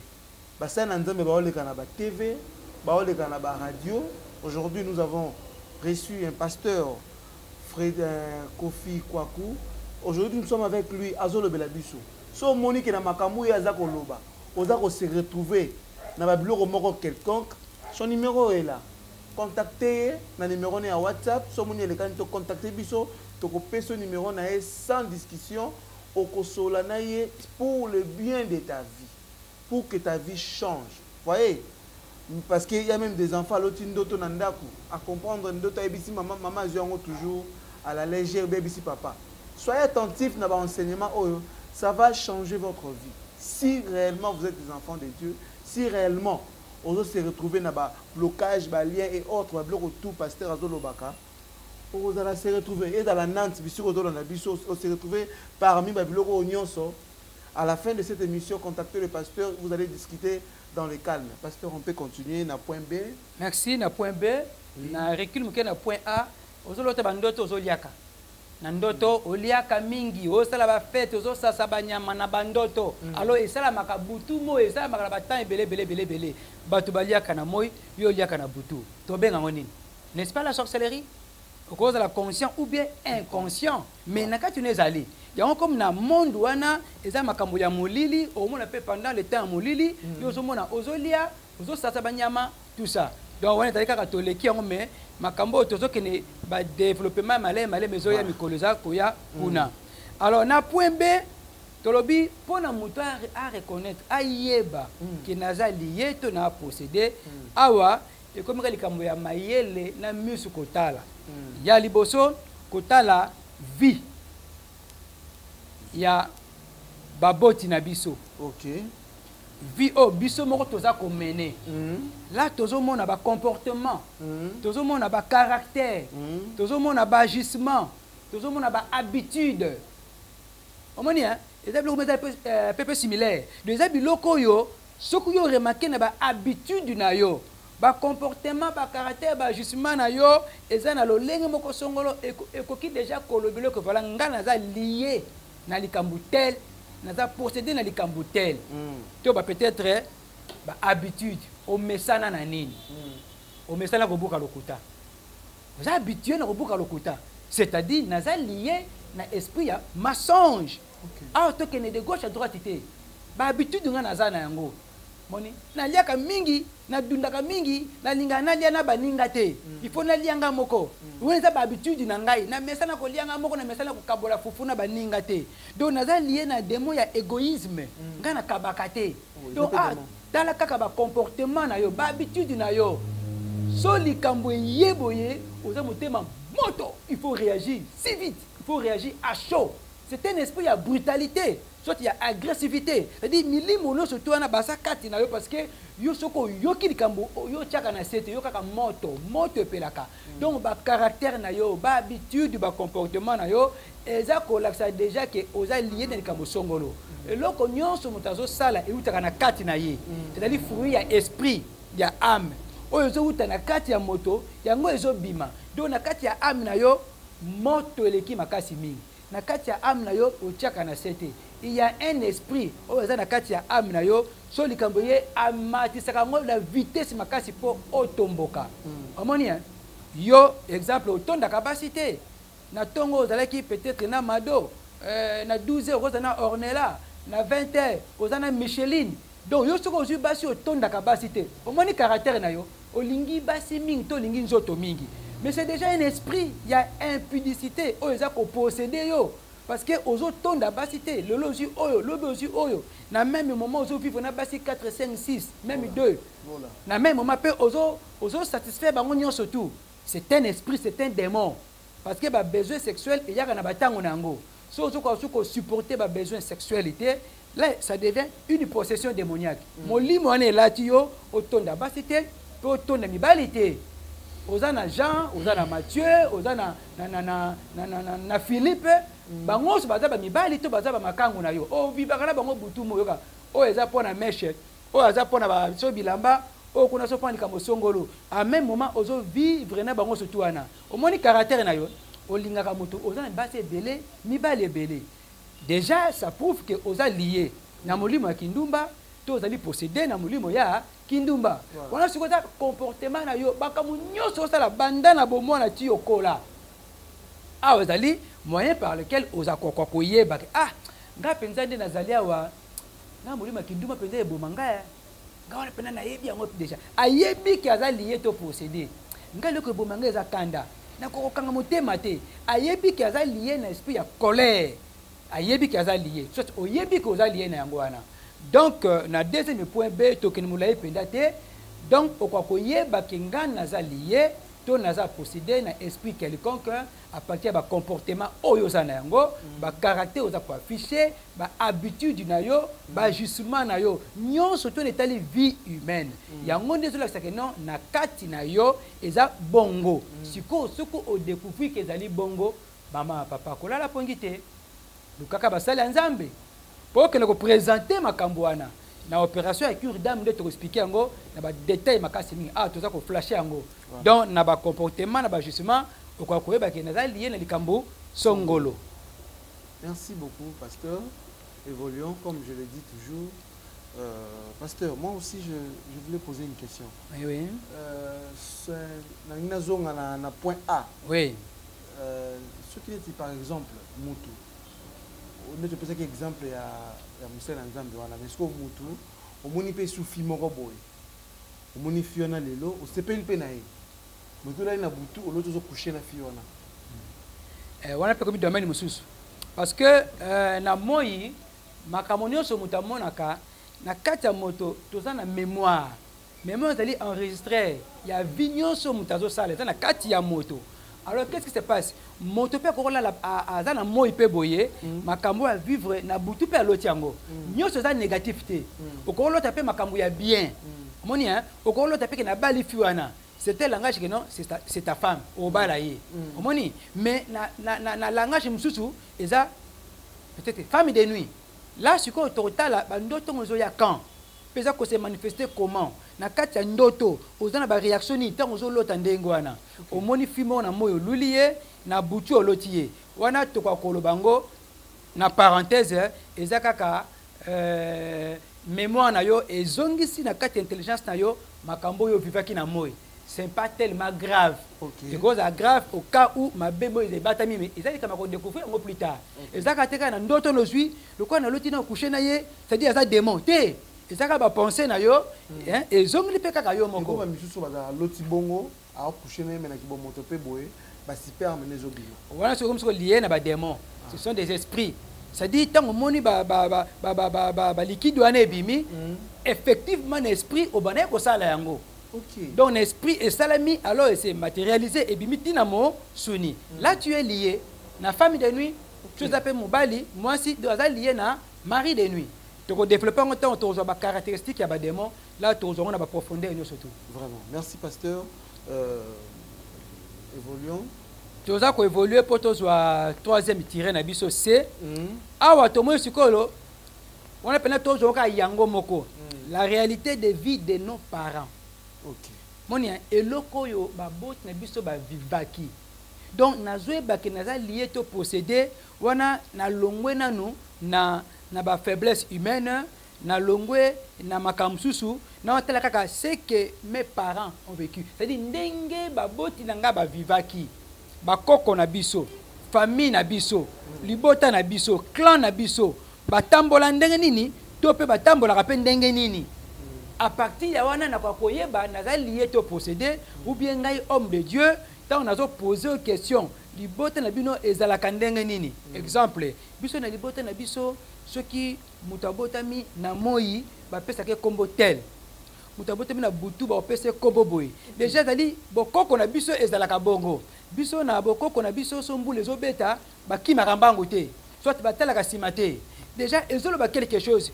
S3: Basa na nzambe ba oleka na ba TV, ba oleka na ba radio. Aujourd'hui, nous avons reçu un pasteur, Fred Kofi Kwaku. Aujourd'hui, nous sommes avec lui, Azolo Belabiso. So Monique na makamou ya za koloba. Oza ko se retrouver na ba biloko moko quelconque. Son numéro est là. Contactez na numéro na WhatsApp, somoni le kan to contacter biso, to ko peso numéro na sans discussion, au kosola na ye pour le bien de ta vie, pour que ta vie change. Voyez? Parce qu'il y a même des enfants l'autre ndoto nandaku à comprendre ndoto ebisi maman zongo toujours à la légère bébisi papa. Soyez attentifs na ba enseignement oyo, ça va changer votre vie. Si réellement vous êtes des enfants de Dieu, si réellement on se retrouver dans le blocage, les liens et autres, le tout pasteur Azolobaka. On va se retrouver et dans la Nantes, on se retrouver parmi les Nyonso. À la fin de cette émission, contactez le pasteur, vous allez discuter dans le calme. Pasteur, on peut continuer dans point B.
S1: Merci, dans point B. Na recul dans point A. Ozolote bandoto ozoliaka. Na ndoto oliaka mingi osala ba fête ozosasa banyama na bandoto alors esala makabutu mo esala makala temps belé batu baliaka na moy yo liaka na butu to benga ngoni n'est-ce pas la sorcellerie au cause de la conscient ou bien inconscient mais naka tu n'es allé yango comme na monde wana eza makambo ya molili au moins pe pendant le temps molili yo zomona ozolia ozosasa banyama tout ça donc on est allé catholique yango mais makambo tozo kene ba développement malé mezo ya mikoloza koya kuna alors na point B tolobi pona muto a reconnaître ayeba ki naza lié to na posséder awa et comme likambo ya mayele na misu kotala ya liboso kotala vie ya baboti na biso.
S3: OK.
S1: Vie au biso moko toza ko mener. Là tozo mona ba comportement, tozo mona ba caractère, tozo mona ba agissement, tozo mona ba habitude. Omoni hein, ezabilo peu similaire. Des biloko yo, soku yo remarqué na ba habitude na yo, ba comportement, ba caractère, ba agissement na yo, eza na lolenge moko songolo ekoki déjà kolobelo ko vala ngana za lié na likambu tel. Naza possédé na likambu tel. To ba peut-être ba habitude au mesana na nini. Au mesana ko buka lokuta. Vous habitué na ko buka lokuta. C'est-à-dire naza lié na esprit ya mensonge. Ah to kene de gauche à droite ité. Ba habitude nga naza na yango. Moni na liaka mingi na dundaka mingi na linga na lia na baninga te. Il faut na lianga moko. Weza ba habitude na ngai na mesana ko lianga moko na mesana ko kabola fufu na baninga te. Donc naza lié na démon ya égoïsme. Nga na kabaka te. Donc dans la kaka ba comportement na yo, ba habitude na yo. So likambo yeboye oza motema moto, il faut réagir si vite. Il faut réagir à chaud. C'est un esprit à brutalité. Soit il y a agressivité. C'est-à-dire, milimo no surtout na basa kati na yo parce que yo soko yo ki likambo yo tiaka na sete yo kaka moto pelaka. Donc ba caractère na yo, ba habitude, ba comportement na yo, eza ko laksa déjà que oza lié na likambo songolo. Et loko nyonso mutazo sala e utaka na kati na ye. C'est-à-dire fruit ya esprit, ya âme. Oyo zo uta na kati ya moto, yango ezo bima. Donc na kati ya âme na yo, moto eleki makasi mingi. Na kati ya âme na yo otiaka na sete. Il y a un esprit oyo eza na kati ya âme na yo so likambo ye amatisaka ngo la vitesse makasi po otomboka. Omoni hein? Yo exemple otondaka basi te. Na tongo ozalaki peut-être na Mado, na 12 heures oza na Ornella, na 20 heures oza na Micheline. Donc yo soko ozwi basi otondaka basi te. Omoni caractère na yo olingi basi mingi to olingi nzoto mingi. Mais c'est déjà un esprit, il y a impudicité, oh ils ont possédé yo parce que aux autres tons d'abasité, le logi oyo, le logi oyo, na même moment aux autres vivent na basi 4 5 6, même 2. Na même moment peu aux autres satisfaire ba ngonyo surtout. C'est un esprit, c'est un démon parce que ba besoin sexuel il y a na batango nango. So ko supporter ba besoin sexualité, là ça devient une possession démoniaque. Molimo ane lati yo otonda basité, pe otonda mibalité. Ozana Jean, ozana Mathieu, ozana na Philippe, bango so baza ba mibali to baza ba makangu na yo. O vibakala bango butu moyoka. O eza pona meshe, o eza pona ba so bilamba, o kuna so pona likambo songolo. À même moment ozo vivre na bango surtout wana. O moni caractère na yo, o lingaka moto, ozana base belé, mibali belé. Déjà ça prouve que oza lié na molimo ya kindumba, to ozali possédé na molimo ya kindumba. Wana sikoza comportement na yo bakamu nyoso sala banda na bomo na ti okola. Ah ozali moyen par lequel oza kokoko yeba ah nga penza nde nazali awa na molima kindumba penza ebomanga ya nga wana pena na yebi yango déjà ayebi ki azali yeto posséder nga leko ebomanga eza kanda na kokokanga motema te ayebi ki azali lié na esprit ya colère ayebi ki azali lié soit oyebi ki ozali lié na yango wana. Donc, na deuxième point B, token moulaye pendate. Donc, au quoi koye bakenga naza lié, to naza possédé na esprit quelconque à partir de comportement oyoza na yango, ba caractère oza ko afficher, ba habitude na yo, ba jugement na yo. Nyon surtout netali vie humaine. Yango ndezola que non na kati na yo eza bongo. Siko soko o découvrir que ezali bongo, mama papa kolala pongité. Lukaka basali nzambe. Pour que nous présenter ma cambouana na opération avec cure d'âme de te expliquer ngo na ba détail makasi mingi ah toza ko flasher ngo donc na ba comportement na ba jugement au quoi ko ba ke na lié na likambo songolo.
S3: Merci beaucoup pasteur. Évoluons comme je le dis toujours. Pasteur, moi aussi je voulais poser une question.
S1: Oui oui.
S3: Na point A.
S1: Oui.
S3: Ce qui est par exemple Moutou. On a posé exemple ya musela nzambe wana mais ko mutu omoni pe sufi moko boy omoni fiona lelo o sepeli pe na ye mutu la na butu o loto zo coucher na fiona
S1: wana pe comme domaine mususu parce que na moi makambo nyonso moto amonaka na kati ya moto toza na mémoire ezali enregistré ya vie nyonso moto azosala eza na kati ya moto. Alors qu'est-ce qui se passe? Moto pe kokola aza na moi pe boye makambo ya vivre na butu pe aloti yango nyonso eza négatif te okolota pe makambo ya bien moni hein okolota pe ke na bali fiwana c'était langage que non c'est ta femme obala ye moni mais na langage mususu eza peut-être femme de nuit là siko totala bandoto ngozo ya quand pesa ko se manifester comment na kati ya ndoto ozana ba réaction ni tango zo lota ndengo wana omoni fimo na moyo luliye na butu olotiye wana to kwa kolobango na parenthèse ezakaka mémoire na yo ezongisi na kati intelligence na yo makambo yo vivaki na moyo c'est pas tellement grave c'est cause grave au cas où ma bébé est batami mais ezali kama ko découvrir ngo plus tard ezakateka na ndoto lozwi lokwa na loti na coucher na ye c'est-à-dire ça démon té ezaka ba penser na yo hein ezongli pe kaka yo moko
S3: ba misusu ba loti bongo a coucher na me na kibo moto pe boye ba super menezo bilo
S1: voilà c'est comme ça lié na ba démon ce sont des esprits c'est-à-dire tant moni ba liquide wana ebimi effectivement l'esprit obane ko sala yango. Donc l'esprit est salami alors il s'est matérialisé et bimi tinamo suni. Là tu es lié na famille de nuit tu t'appelles mobali moi si tu es lié na mari de nuit. Donc développer en temps autour de caractéristiques ya ba démon là tu on a ba profondeur et surtout.
S3: Vraiment. Merci pasteur. Évoluons.
S1: Tu as évoluer pour toi troisième tiré na biso C. Awa to mo sikolo on appelle toujours ka yango moko. La réalité de vie de nos parents.
S3: OK.
S1: Monia eloko yo ba bot na biso ba vivaki. Donc nazwe ba ke naza lié to posséder wana na longwe nanu na ba faiblesse humaine na longwe na makamsusu na tela kaka c'est que mes parents ont vécu. C'est-à-dire ndenge ba boti nanga ba vivaki. Ba koko na biso, famille na biso, libota na biso, clan na biso, ba tambola ndenge nini to pe ba tambola ka pe ndenge nini. À partir ya wana na kwa koyeba naza lié to posséder ou bien ngai homme de Dieu tant on a posé une question libota na bino ezalaka ndenge nini. Exemple biso na libota na biso ceux qui mutabotami na moi ba pesa ke kombo tel mutabotami na butu ba pesa kombo boy déjà zali bokoko na biso ezalaka bongo biso na bokoko na biso sombu les obeta ba ki makambango te soit batalaka simate. Déjà ezolo ba quelque chose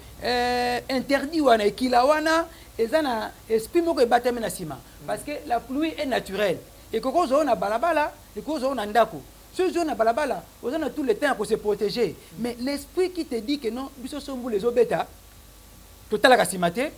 S1: interdit wana ekila wana ezana esprit moko ebatami na sima parce que la pluie est naturelle et koko zo na balabala et koko zo na ndako ce zo na balabala on a tout le temps pour se protéger mais l'esprit qui te dit que non biso sombu les obeta totalaka simate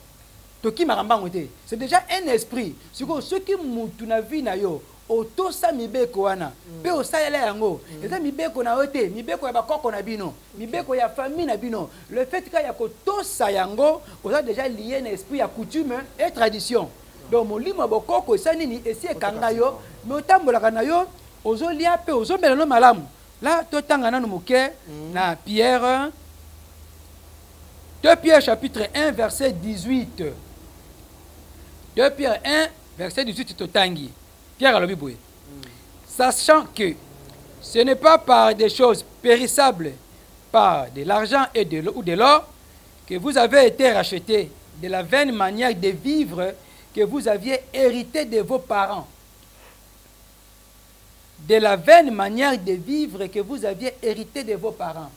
S1: to ki makambango te c'est déjà un esprit ce qui mutu na vie na yo otosa mibeko wana pe osayela yango eza mibeko na ote mibeko ya bakoko na bino mibeko ya famille na bino le fait que ya kotosa yango oza déjà lié na esprit ya coutume et tradition donc molimo bokoko esanini esi ekanga yo mais otambolaka na yo ozolia pe ozombela no malamu là totanga nanu moke na Pierre 2 Pierre chapitre 1 verset 18 2 Pierre 1 verset 18 totangi Pierre a le sachant que ce n'est pas par des choses périssables, par de l'argent ou de l'or, que vous avez été rachetés de la vaine manière de vivre que vous aviez hérité de vos parents. De la vaine manière de vivre que vous aviez hérité de vos parents.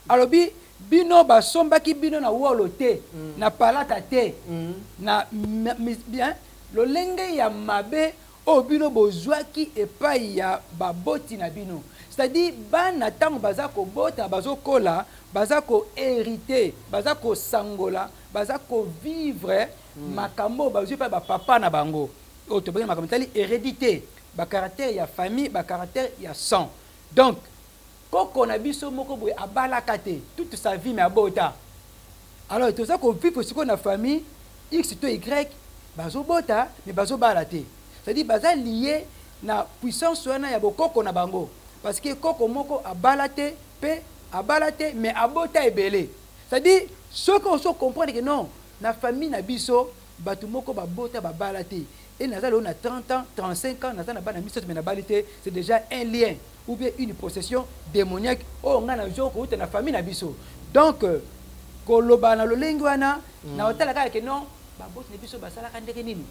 S1: Alors, bino basomba ki bino na wolo te, na palata te, na bien, lo lenge ya mabe o bino bozwaki epai ya baboti na bino. C'est-à-dire bana tango bazako bota bazokola bazako hériter bazako sangola bazako vivre makambo bazwi pa ba papa na bango o to benga makambo tali hérédité ba caractère ya famille ba caractère ya sang. Donc koko na biso moko boye abalaka te toute sa vie mais abota. Alors tout ça ko vivre siko na famille X to Y bazobota mais bazobala te. C'est-à-dire baza lié na puissance wana ya bokoko na bango parce que koko moko abalate pe abalate mais abota ebele. C'est-à-dire ceux qui ont comprendre que non na famille na biso batu moko babota babalate et nazalo na 30 ans 35 ans nazana bana miso mais na balite c'est déjà un lien ou bien une possession démoniaque oh nga na joko na famille na biso. Donc koloba na lolengi wana na otala kaka ke non babosi na biso basalaka ndenge nini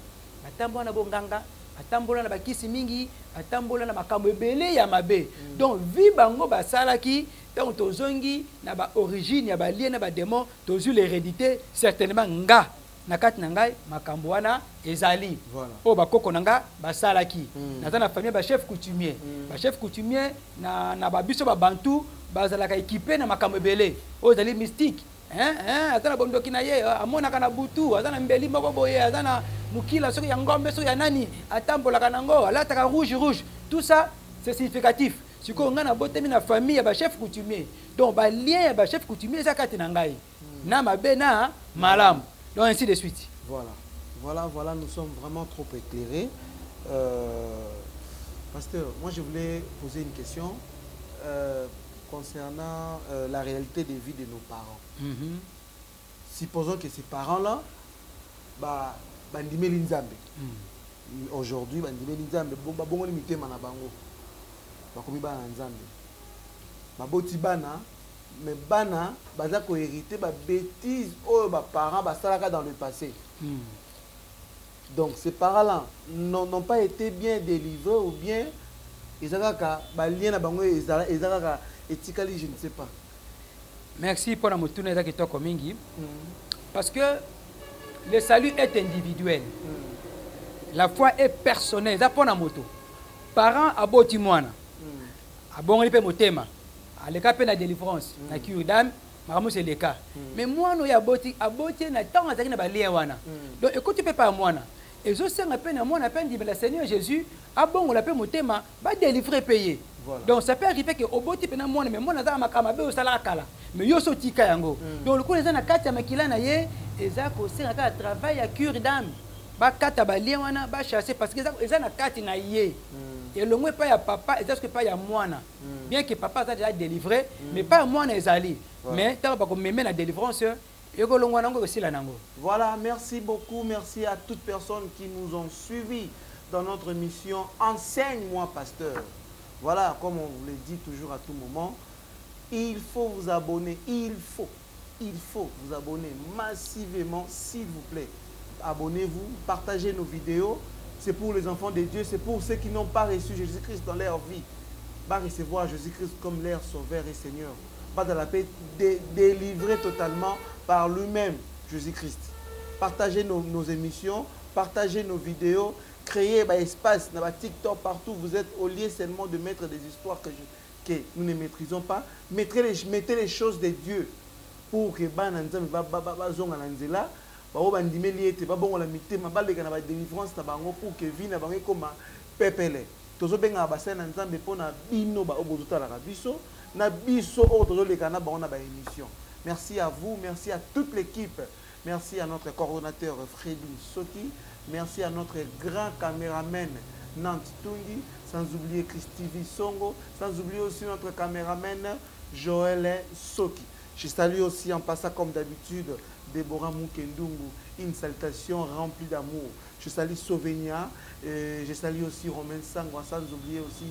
S1: batambola na bonganga batambola na bakisi mingi batambola na makambo ebele ya mabe donc vi bango basalaki donc tozongi na ba origine ya balie na badémon tozwi l'hérédité certainement nga na kati na ngai makambo wana ezali oyo bakoko na nga basalaki naza na famille bachef coutumier bachef coutumier na babiso babantu bazalaka équipé na makambo ebele oyo ezali mystique aza na bondoki na ye amonaka na butu aza na mbeli moko boye aza na mokila soki ya ngombe soki ya nani atambolaka nango alataka rouge tout ça c'est significatif sikoyo ngai nabotemi na famille ya bachef coutumier donc balien ya bachef coutumier eza kati na ngai na mabe na malamu donc ainsi de suite.
S3: Voilà, nous sommes vraiment trop éclairés. Pasteur, moi je voulais poser une question concernant la réalité des vies de nos parents. Supposons que ces parents-là, bandimeli nzambe. Aujourd'hui, bandimeli nzambe, bongo limité mana bango. Bakomi bana nzambe. Baboti bana, mais bana baza ko hériter ba bêtises oh ba parents basalaka dans le passé. Donc ces parents-là n'ont pas été bien délivrés ou bien ils ont ba lien na bango ezalaka etikali je ne sais pas.
S1: Merci pour la motuna eza kitoko mingi parce que le salut est individuel. La foi est personnelle, ça pour na moto. Parents aboti mwana. Abongoli pe motema. Aleka pe na délivrance na cure d'âme maramu c'est le cas mais moi no ya aboti na temps azaki na balia wana donc écoute tu peux pas mwana ezo senga pe na mwana pe ndi le Seigneur Jésus abongola pe motema ba délivrer payer donc ça peut arriver que oboti pe na mwana mais mwana za makama be osala kala mais yo so tika yango donc le coup les na kati ya makila na ye eza ko senga ka travail ya cure d'âme ba kata balia wana ba chasser parce que eza na kati na ye et le moins pas ya papa et est-ce que pas ya mwana bien que papa a déjà délivré mais pas mwana ezali mais tant pas comme même la délivrance et ko longwa nango aussi la nango.
S3: Voilà, merci beaucoup, merci à toutes personnes qui nous ont suivis dans notre mission Enseigne-moi pasteur. Voilà, comme on vous le dit toujours à tout moment, il faut vous abonner, il faut vous abonner massivement s'il vous plaît. Abonnez-vous, partagez nos vidéos. C'est pour les enfants de Dieu, c'est pour ceux qui n'ont pas reçu Jésus-Christ dans leur vie. Va recevoir Jésus-Christ comme leur sauveur et Seigneur. Va dans la paix délivrer totalement par lui-même Jésus-Christ. Partagez nos émissions, partagez nos vidéos, créez un espace dans TikTok partout. Vous êtes au lieu seulement de mettre des histoires que nous ne maîtrisons pas. Mettez les choses de Dieu pour que bao bandimeli ete ba bongo la mitema baleka na ba délivrance na bango pour que vie na bango koma pepele tozo benga ba sena nzambe pona bino ba obozotala ka biso na biso o tozo leka na bango na ba émission. Merci à vous, merci à toute l'équipe, merci à notre coordonnateur Fredin Soki, merci à notre grand caméraman Nant Tungi, sans oublier Christy Songo, sans oublier aussi notre caméraman Joël Soki. Je salue aussi en passant comme d'habitude Déborah Moukendungu, une salutation remplie d'amour. Je salue Sovenia, je salue aussi Romain Sangwa, sans oublier aussi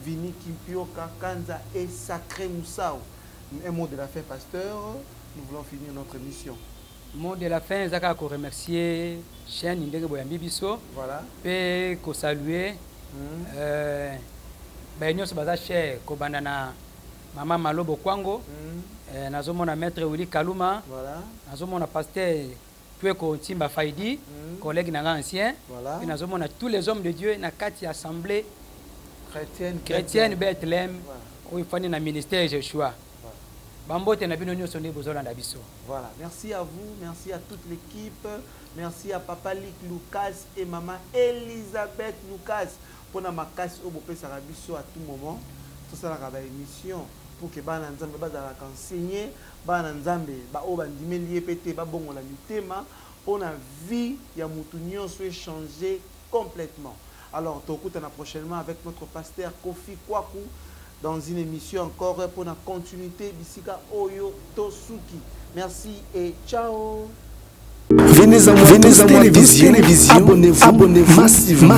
S3: Vini Kimpioka, Kanza et Sacré Moussao. Un mot de la fin, pasteur, nous voulons finir notre mission.
S1: Mot de la fin, Zaka ko remercier chaîne Indege Boyambi Biso.
S3: Voilà.
S1: Et ko saluer Baignos Baza cher ko bandana Maman Malobo Kwango. Nazomona maître Willy Kaluma. Voilà. Nazomona pasteur Pueko Timba Faidi, collègue nanga ancien. Voilà. Et nazomona tous les hommes de Dieu na kati assemblée chrétienne Bethléem où il fallait na ministère Joshua. Bambote na bino nyoso ne bozolanda biso.
S3: Voilà, merci à vous, merci à toute l'équipe, merci à Papa Lick Lucas et Maman Elisabeth Lucas pour na makasi au bopé sarabiso à tout moment. Tout ça la émission pour que bana nzambe bazala enseigner, bana nzambe ba o bandimeli epete ba bongo la mitema pour na vie ya mutu nyonso changer complètement. Alors, tokutana prochainement avec notre pasteur Kofi Kwaku dans une émission encore pour la continuité Bisika Oyo Tosuki. Merci et ciao.
S2: Venez à moi, télévision, abonnez-vous massivement.